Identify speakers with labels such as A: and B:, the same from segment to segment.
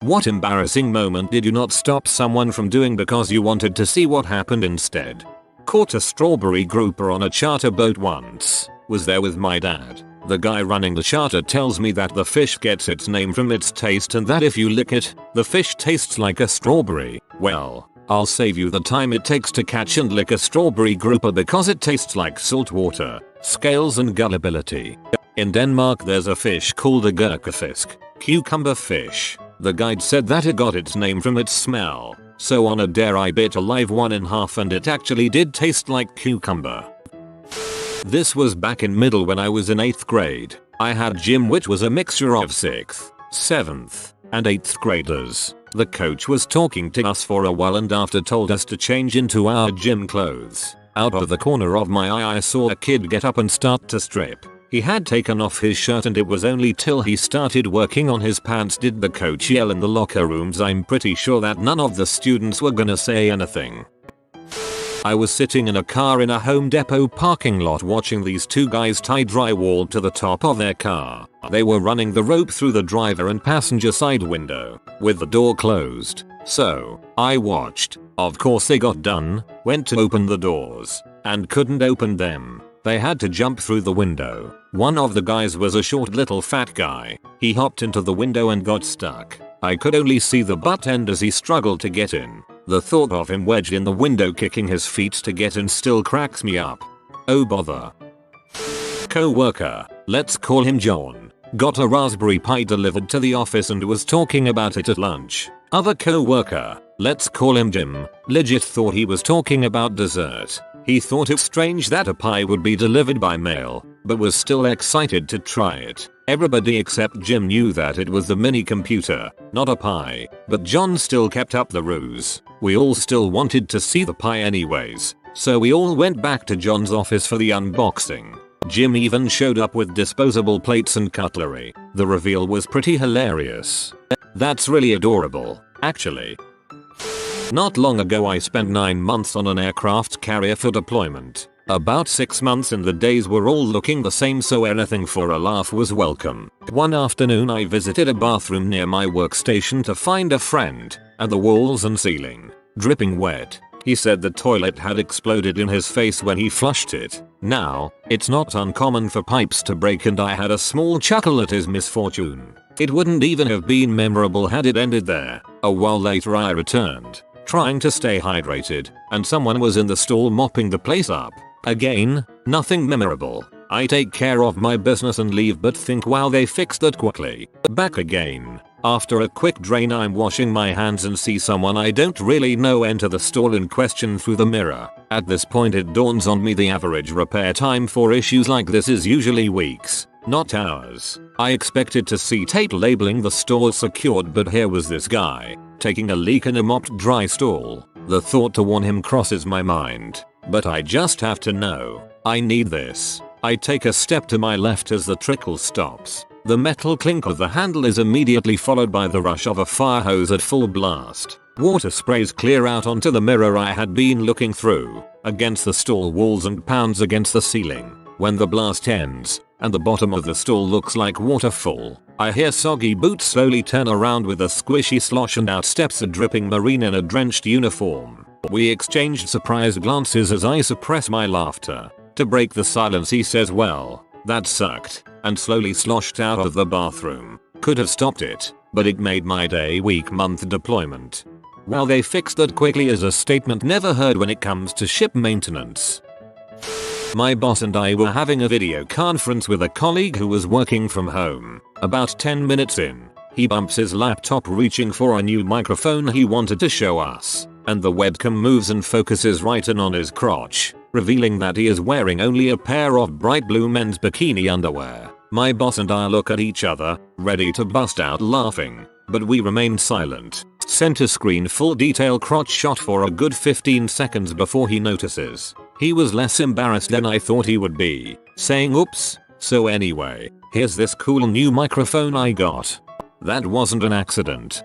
A: What embarrassing moment did you not stop someone from doing because you wanted to see what happened instead? Caught a strawberry grouper on a charter boat once. Was there with my dad. The guy running the charter tells me that the fish gets its name from its taste and that if you lick it, the fish tastes like a strawberry. Well, I'll save you the time it takes to catch and lick a strawberry grouper because it tastes like salt water, scales and gullibility. In Denmark there's a fish called a gurkefisk, cucumber fish. The guide said that it got its name from its smell. So on a dare I bit a live one in half and it actually did taste like cucumber. This was back in middle when I was in 8th grade. I had gym which was a mixture of 6th, 7th, and 8th graders. The coach was talking to us for a while and after told us to change into our gym clothes. Out of the corner of my eye I saw a kid get up and start to strip. He had taken off his shirt and it was only till he started working on his pants did the coach yell in the locker rooms. I'm pretty sure that none of the students were gonna say anything. I was sitting in a car in a Home Depot parking lot watching these two guys tie drywall to the top of their car. They were running the rope through the driver and passenger side window, with the door closed. So, I watched. Of course they got done, went to open the doors, and couldn't open them. They had to jump through the window. One of the guys was a short little fat guy. He hopped into the window and got stuck. I could only see the butt end as he struggled to get in. The thought of him wedged in the window kicking his feet to get in still cracks me up. Oh bother. Co-worker, let's call him John, got a Raspberry Pi delivered to the office and was talking about it at lunch. Other co-worker, let's call him Jim, legit thought he was talking about dessert. He thought it strange that a pie would be delivered by mail, but was still excited to try it. Everybody except Jim knew that it was the mini computer, not a pie, but John still kept up the ruse. We all still wanted to see the pie anyways, so we all went back to John's office for the unboxing. Jim even showed up with disposable plates and cutlery. The reveal was pretty hilarious. That's really adorable, actually. Not long ago I spent 9 months on an aircraft carrier for deployment. About 6 months and the days were all looking the same, so anything for a laugh was welcome. One afternoon I visited a bathroom near my workstation to find a friend, and the walls and ceiling, dripping wet. He said the toilet had exploded in his face when he flushed it. Now, it's not uncommon for pipes to break and I had a small chuckle at his misfortune. It wouldn't even have been memorable had it ended there. A while later I returned, trying to stay hydrated, and someone was in the stall mopping the place up. Again, nothing memorable. I take care of my business and leave but think wow they fixed that quickly. Back again. After a quick drain I'm washing my hands and see someone I don't really know enter the stall in question through the mirror. At this point it dawns on me the average repair time for issues like this is usually weeks, not hours. I expected to see tape labeling the stall secured, but here was this guy, taking a leak in a mopped dry stall. The thought to warn him crosses my mind, but I just have to know. I need this. I take a step to my left as the trickle stops. The metal clink of the handle is immediately followed by the rush of a fire hose at full blast. Water sprays clear out onto the mirror I had been looking through, against the stall walls and pounds against the ceiling. When the blast ends, and the bottom of the stall looks like waterfall, I hear soggy boots slowly turn around with a squishy slosh and out steps a dripping Marine in a drenched uniform. We exchanged surprised glances as I suppress my laughter. To break the silence he says, "Well, that sucked," and slowly sloshed out of the bathroom. Could have stopped it, but it made my day, week, month deployment. Well, they fixed that quickly is a statement never heard when it comes to ship maintenance. My boss and I were having a video conference with a colleague who was working from home. About 10 minutes in, he bumps his laptop reaching for a new microphone he wanted to show us, and the webcam moves and focuses right in on his crotch, revealing that he is wearing only a pair of bright blue men's bikini underwear. My boss and I look at each other, ready to bust out laughing, but we remain silent. Center screen full detail crotch shot for a good 15 seconds before he notices. He was less embarrassed than I thought he would be, saying oops. So anyway, here's this cool new microphone I got. That wasn't an accident.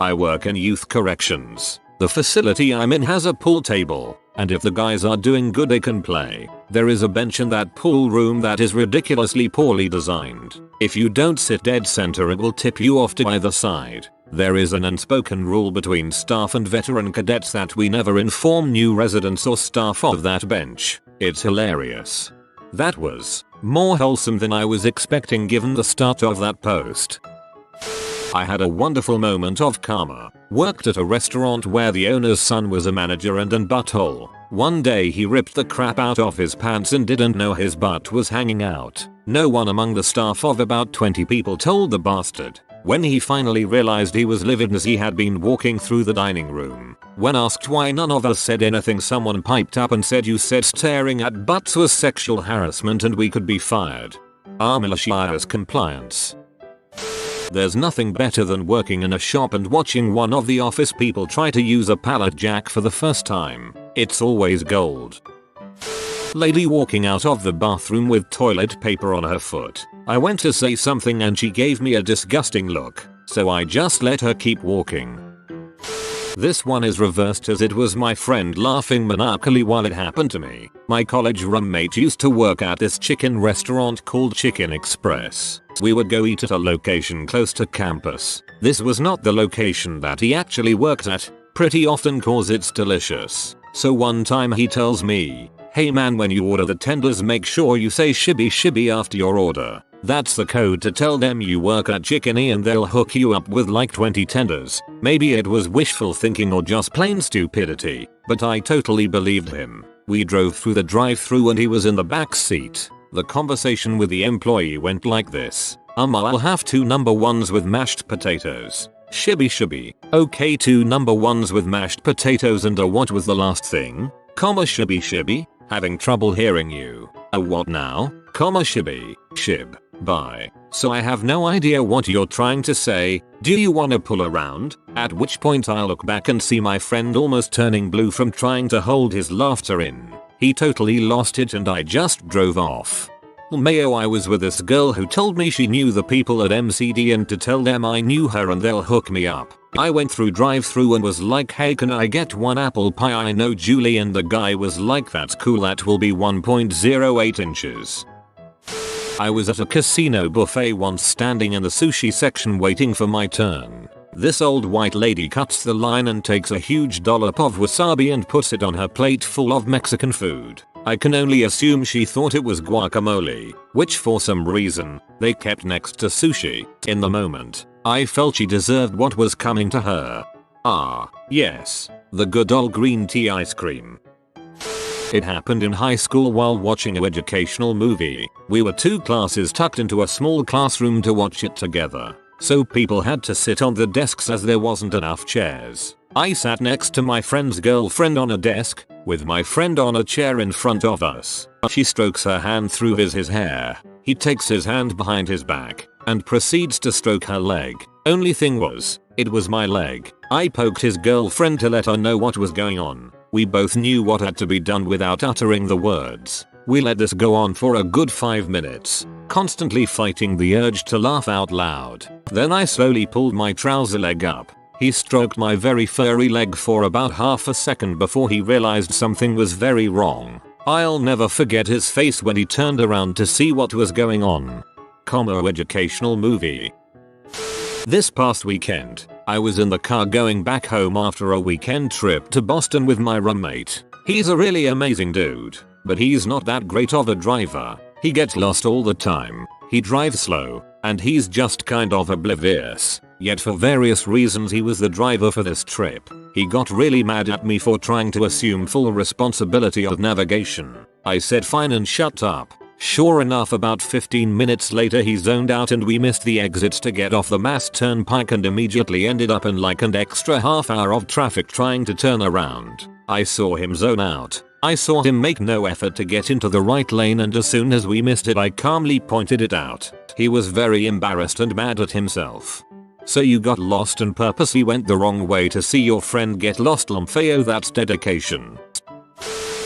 A: I work in youth corrections. The facility I'm in has a pool table, and if the guys are doing good they can play. There is a bench in that pool room that is ridiculously poorly designed. If you don't sit dead center it will tip you off to either side. There is an unspoken rule between staff and veteran cadets that we never inform new residents or staff of that bench. It's hilarious. That was more wholesome than I was expecting given the start of that post. I had a wonderful moment of karma. Worked at a restaurant where the owner's son was a manager and an butthole. One day he ripped the crap out of his pants and didn't know his butt was hanging out. No one among the staff of about 20 people told the bastard. When he finally realized, he was livid as he had been walking through the dining room. When asked why none of us said anything, someone piped up and said, "You said staring at butts was sexual harassment and we could be fired." Our malicious compliance. There's nothing better than working in a shop and watching one of the office people try to use a pallet jack for the first time. It's always gold. Lady walking out of the bathroom with toilet paper on her foot. I went to say something and she gave me a disgusting look, so I just let her keep walking. This one is reversed as it was my friend laughing maniacally while it happened to me. My college roommate used to work at this chicken restaurant called Chicken Express. We would go eat at a location close to campus. This was not the location that he actually worked at, pretty often cause it's delicious. So one time he tells me, "Hey man, when you order the tenders make sure you say shibby shibby after your order. That's the code to tell them you work at Chicken E and they'll hook you up with like 20 tenders." Maybe it was wishful thinking or just plain stupidity, but I totally believed him. We drove through the drive-thru and he was in the back seat. The conversation with the employee went like this. I'll have 2 number ones with mashed potatoes. Shibby shibby. Okay, 2 number ones with mashed potatoes and what was the last thing? Comma shibby shibby. Having trouble hearing you. What now? Comma shibby. Shib. Bye. So I have no idea what you're trying to say. Do you wanna pull around? At which point I look back and see my friend almost turning blue from trying to hold his laughter in. He totally lost it and I just drove off. Mayo, I was with this girl who told me she knew the people at MCD and to tell them I knew her and they'll hook me up. I went through drive-thru and was like, "Hey, can I get 1 apple pie? I know Julie," and the guy was like, "That's cool, that will be 1.08 inches. I was at a casino buffet once, standing in the sushi section waiting for my turn. This old white lady cuts the line and takes a huge dollop of wasabi and puts it on her plate full of Mexican food. I can only assume she thought it was guacamole, which for some reason they kept next to sushi. In the moment, I felt she deserved what was coming to her. Ah, yes, the good old green tea ice cream. It happened in high school while watching an educational movie. We were 2 classes tucked into a small classroom to watch it together, so people had to sit on the desks as there wasn't enough chairs. I sat next to my friend's girlfriend on a desk, with my friend on a chair in front of us. She strokes her hand through his hair. He takes his hand behind his back and proceeds to stroke her leg. Only thing was, it was my leg. I poked his girlfriend to let her know what was going on. We both knew what had to be done without uttering the words. We let this go on for a good 5 minutes, constantly fighting the urge to laugh out loud. Then I slowly pulled my trouser leg up. He stroked my very furry leg for about half a second before he realized something was very wrong. I'll never forget his face when he turned around to see what was going on. Educational movie. This past weekend, I was in the car going back home after a weekend trip to Boston with my roommate. He's a really amazing dude, but he's not that great of a driver. He gets lost all the time. He drives slow, and he's just kind of oblivious. Yet for various reasons he was the driver for this trip. He got really mad at me for trying to assume full responsibility of navigation. I said fine and shut up. Sure enough, about 15 minutes later he zoned out and we missed the exits to get off the Mass Turnpike and immediately ended up in like an extra half hour of traffic trying to turn around. I saw him zone out. I saw him make no effort to get into the right lane, and as soon as we missed it I calmly pointed it out. He was very embarrassed and mad at himself. So you got lost and purposely went the wrong way to see your friend get lost? Lamfeo, that's dedication.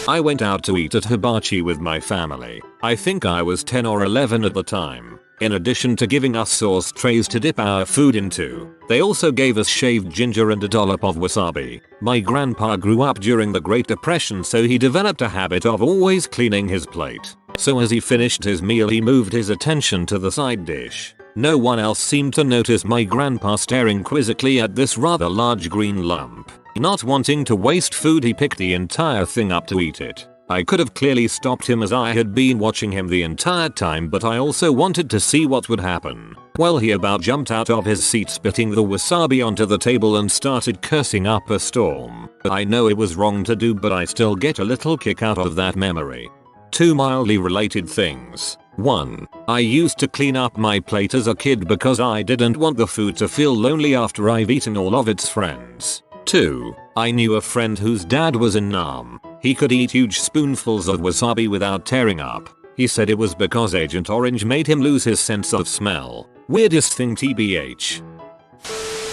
A: I went out to eat at hibachi with my family. I think I was 10 or 11 at the time. In addition to giving us sauce trays to dip our food into, they also gave us shaved ginger and a dollop of wasabi. My grandpa grew up during the Great Depression, so he developed a habit of always cleaning his plate. So as he finished his meal he moved his attention to the side dish. No one else seemed to notice my grandpa staring quizzically at this rather large green lump. Not wanting to waste food, he picked the entire thing up to eat it. I could have clearly stopped him as I had been watching him the entire time, but I also wanted to see what would happen. Well, he about jumped out of his seat, spitting the wasabi onto the table and started cursing up a storm. I know it was wrong to do, but I still get a little kick out of that memory. Two mildly related things. 1. I used to clean up my plate as a kid because I didn't want the food to feel lonely after I've eaten all of its friends. 2. I knew a friend whose dad was in Nam. He could eat huge spoonfuls of wasabi without tearing up. He said it was because Agent Orange made him lose his sense of smell. Weirdest thing tbh.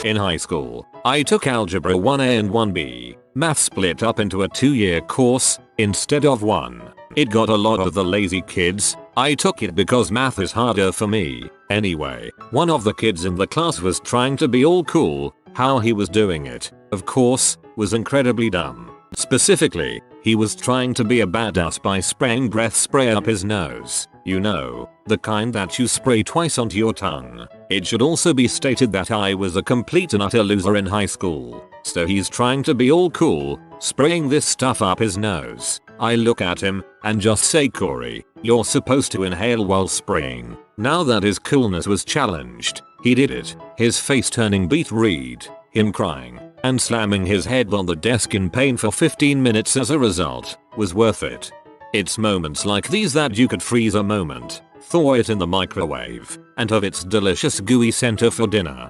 A: In high school, I took Algebra 1A and 1B. Math split up into a 2-year course instead of one. It got a lot of the lazy kids. I took it because math is harder for me. Anyway, one of the kids in the class was trying to be all cool. How he was doing it, of course, was incredibly dumb. Specifically, he was trying to be a badass by spraying breath spray up his nose. You know, the kind that you spray twice onto your tongue. It should also be stated that I was a complete and utter loser in high school. So he's trying to be all cool, spraying this stuff up his nose. I look at him and just say, Corey, you're supposed to inhale while spraying. Now that his coolness was challenged, he did it, his face turning beet red, him crying, and slamming his head on the desk in pain for 15 minutes as a result, was worth it. It's moments like these that you could freeze a moment, thaw it in the microwave, and have its delicious gooey center for dinner.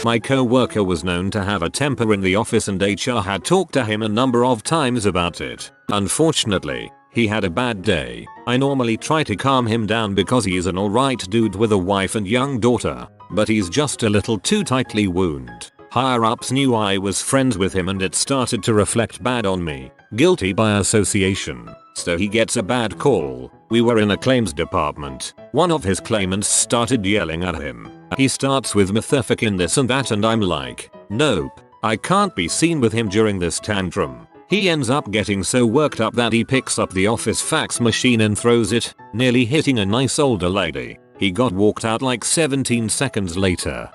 A: My co-worker was known to have a temper in the office, and HR had talked to him a number of times about it. Unfortunately, he had a bad day. I normally try to calm him down because he's an alright dude with a wife and young daughter, but he's just a little too tightly wound. Higher ups knew I was friends with him and it started to reflect bad on me. Guilty by association. So he gets a bad call. We were in a claims department. One of his claimants started yelling at him. He starts with methamphetamine this and that, and I'm like, nope, I can't be seen with him during this tantrum. He ends up getting so worked up that he picks up the office fax machine and throws it, nearly hitting a nice older lady. He got walked out like 17 seconds later.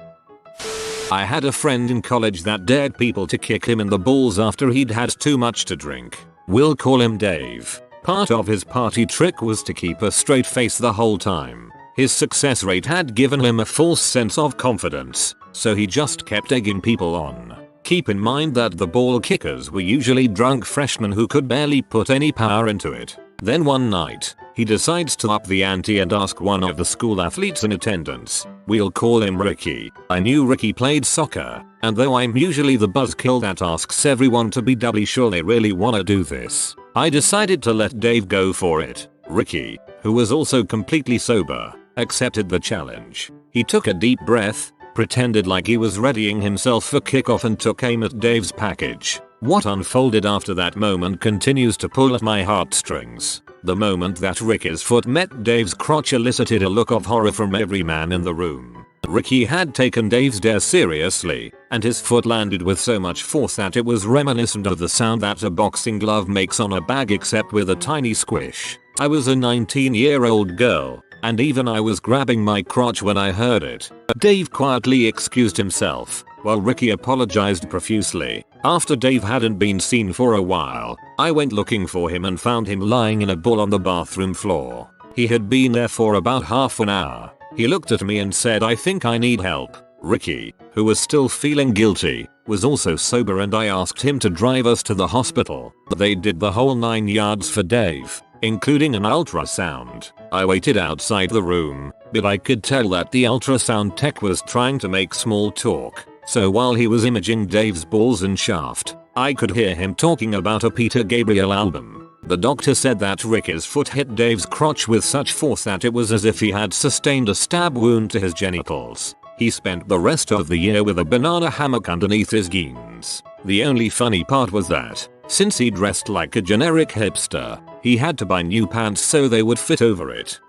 A: I had a friend in college that dared people to kick him in the balls after he'd had too much to drink. We'll call him Dave. Part of his party trick was to keep a straight face the whole time. His success rate had given him a false sense of confidence, so he just kept egging people on. Keep in mind that the ball kickers were usually drunk freshmen who could barely put any power into it. Then one night, he decides to up the ante and ask one of the school athletes in attendance. We'll call him Ricky. I knew Ricky played soccer, and though I'm usually the buzzkill that asks everyone to be doubly sure they really wanna do this, I decided to let Dave go for it. Ricky, who was also completely sober, accepted the challenge. He took a deep breath, pretended like he was readying himself for kickoff, and took aim at Dave's package. What unfolded after that moment continues to pull at my heartstrings. The moment that Ricky's foot met Dave's crotch elicited a look of horror from every man in the room. Ricky had taken Dave's dare seriously, and his foot landed with so much force that it was reminiscent of the sound that a boxing glove makes on a bag, except with a tiny squish. I was a 19-year-old girl, and even I was grabbing my crotch when I heard it. Dave quietly excused himself, while Ricky apologized profusely. After Dave hadn't been seen for a while, I went looking for him and found him lying in a ball on the bathroom floor. He had been there for about half an hour. He looked at me and said, "I think I need help." Ricky, who was still feeling guilty, was also sober, and I asked him to drive us to the hospital. They did the whole 9 yards for Dave, including an ultrasound. I waited outside the room, but I could tell that the ultrasound tech was trying to make small talk. So while he was imaging Dave's balls and shaft, I could hear him talking about a Peter Gabriel album. The doctor said that Ricky's foot hit Dave's crotch with such force that it was as if he had sustained a stab wound to his genitals. He spent the rest of the year with a banana hammock underneath his jeans. The only funny part was that, since he dressed like a generic hipster, he had to buy new pants so they would fit over it.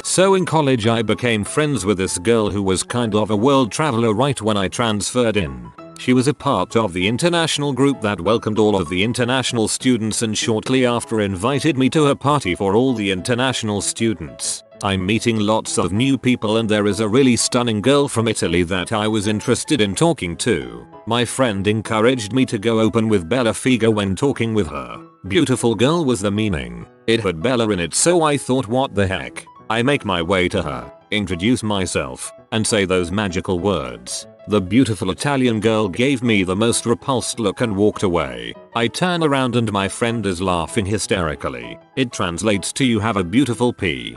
A: So in college I became friends with this girl who was kind of a world traveler right when I transferred in. She was a part of the international group that welcomed all of the international students and shortly after invited me to her party for all the international students. I'm meeting lots of new people and there is a really stunning girl from Italy that I was interested in talking to. My friend encouraged me to go open with Bella Figa when talking with her. Beautiful girl was the meaning. It had Bella in it, so I thought, what the heck. I make my way to her, introduce myself, and say those magical words. The beautiful Italian girl gave me the most repulsed look and walked away. I turn around and my friend is laughing hysterically. It translates to "you have a beautiful pee."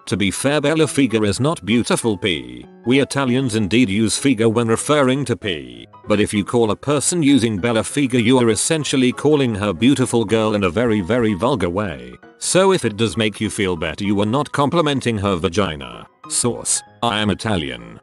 A: To be fair, Bella Figa is not beautiful pee. We Italians indeed use figa when referring to pee. But if you call a person using Bella Figa, you are essentially calling her beautiful girl in a very vulgar way. So if it does make you feel better, you are not complimenting her vagina. Source: I am Italian.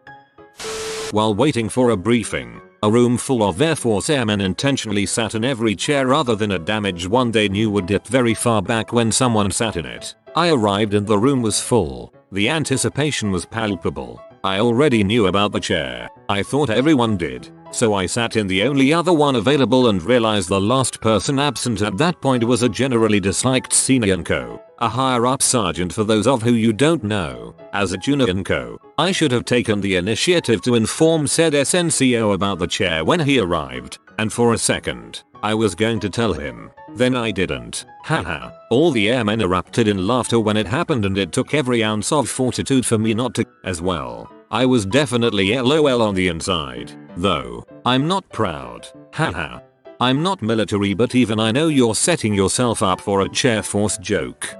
A: While waiting for a briefing, a room full of Air Force airmen intentionally sat in every chair other than a damaged one they knew would dip very far back when someone sat in it. I arrived and the room was full. The anticipation was palpable. I already knew about the chair. I thought everyone did. So I sat in the only other one available and realized the last person absent at that point was a generally disliked senior NCO. A higher up sergeant for those of who you don't know. As a junior NCO, I should have taken the initiative to inform said SNCO about the chair when he arrived, and for a second, I was going to tell him. Then I didn't. Haha. All the airmen erupted in laughter when it happened and it took every ounce of fortitude for me not to as well. I was definitely LOL on the inside. Though, I'm not proud. Haha. I'm not military, but even I know you're setting yourself up for a chair force joke.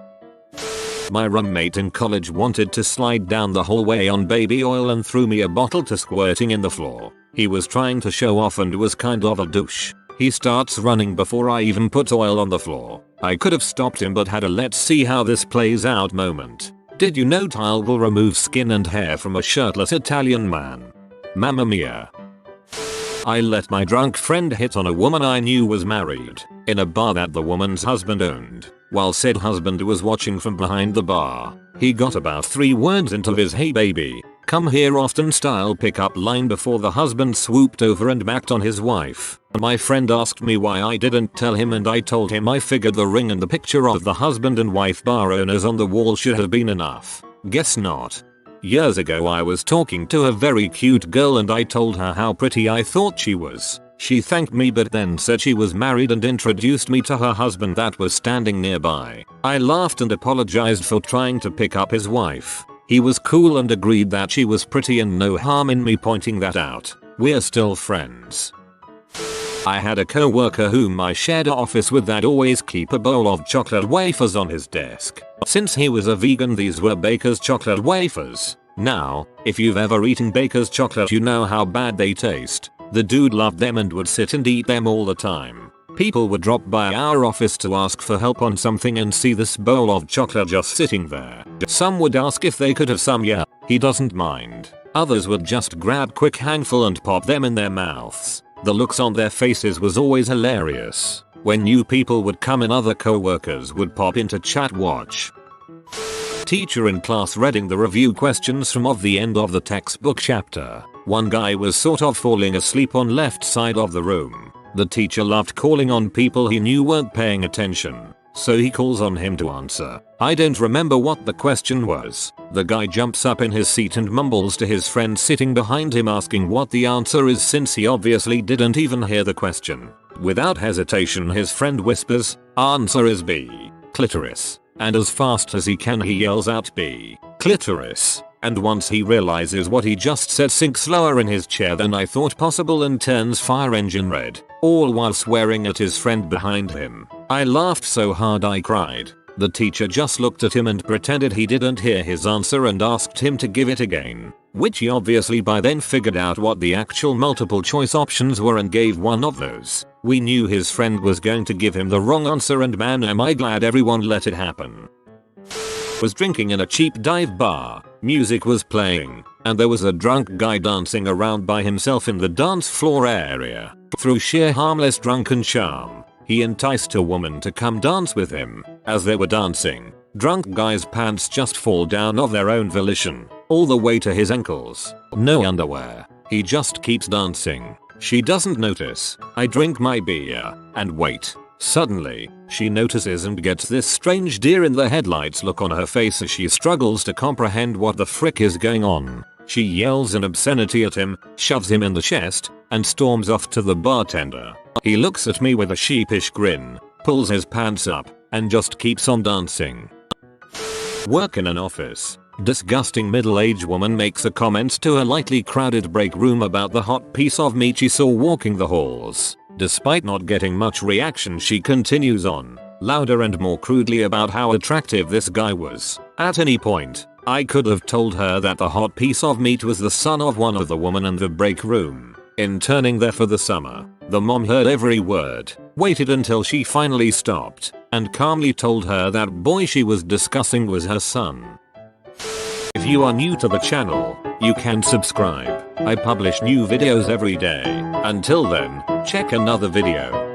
A: My roommate in college wanted to slide down the hallway on baby oil and threw me a bottle to squirting in the floor. He was trying to show off and was kind of a douche. He starts running before I even put oil on the floor. I could have stopped him but had a let's see how this plays out moment. Did you know tile will remove skin and hair from a shirtless Italian man? Mamma mia. I let my drunk friend hit on a woman I knew was married in a bar that the woman's husband owned. While said husband was watching from behind the bar, he got about 3 words into his "hey baby, come here" often style pickup line before the husband swooped over and backed on his wife. My friend asked me why I didn't tell him and I told him I figured the ring and the picture of the husband and wife bar owners on the wall should have been enough. Guess not. Years ago I was talking to a very cute girl and I told her how pretty I thought she was. She thanked me but then said she was married and introduced me to her husband that was standing nearby. I laughed and apologized for trying to pick up his wife. He was cool and agreed that she was pretty and no harm in me pointing that out. We're still friends. I had a coworker whom I shared an office with that always keep a bowl of chocolate wafers on his desk. Since he was a vegan, these were Baker's chocolate wafers. Now, if you've ever eaten Baker's chocolate, you know how bad they taste. The dude loved them and would sit and eat them all the time. People would drop by our office to ask for help on something and see this bowl of chocolate just sitting there. Some would ask if they could have some. Yeah, he doesn't mind. Others would just grab quick handful and pop them in their mouths. The looks on their faces was always hilarious. When new people would come in, other co-workers would pop into chat watch. Teacher in class reading the review questions from of the end of the textbook chapter. One guy was sort of falling asleep on left side of the room. The teacher loved calling on people he knew weren't paying attention, so he calls on him to answer. I don't remember what the question was. The guy jumps up in his seat and mumbles to his friend sitting behind him asking what the answer is since he obviously didn't even hear the question. Without hesitation his friend whispers, "Answer is B, clitoris." And as fast as he can he yells out B, clitoris. And once he realizes what he just said, sinks lower in his chair than I thought possible and turns fire engine red, all while swearing at his friend behind him. I laughed so hard I cried. The teacher just looked at him and pretended he didn't hear his answer and asked him to give it again, which he obviously by then figured out what the actual multiple choice options were and gave one of those. We knew his friend was going to give him the wrong answer and man am I glad everyone let it happen. Was drinking in a cheap dive bar, music was playing, and there was a drunk guy dancing around by himself in the dance floor area. Through sheer harmless drunken charm, he enticed a woman to come dance with him. As they were dancing, drunk guy's pants just fall down of their own volition, all the way to his ankles. No underwear. He just keeps dancing. She doesn't notice. I drink my beer, and wait. Suddenly, she notices and gets this strange deer in the headlights look on her face as she struggles to comprehend what the frick is going on. She yells an obscenity at him, shoves him in the chest, and storms off to the bartender. He looks at me with a sheepish grin, pulls his pants up, and just keeps on dancing. Work in an office. Disgusting middle-aged woman makes a comment to her lightly crowded break room about the hot piece of meat she saw walking the halls. Despite not getting much reaction, she continues on, louder and more crudely, about how attractive this guy was. At any point, I could have told her that the hot piece of meat was the son of one of the women in the break room. Interning there for the summer, the mom heard every word, waited until she finally stopped, and calmly told her that boy she was discussing was her son. If you are new to the channel, you can subscribe. I publish new videos every day. Until then, check another video.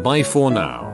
A: Bye for now.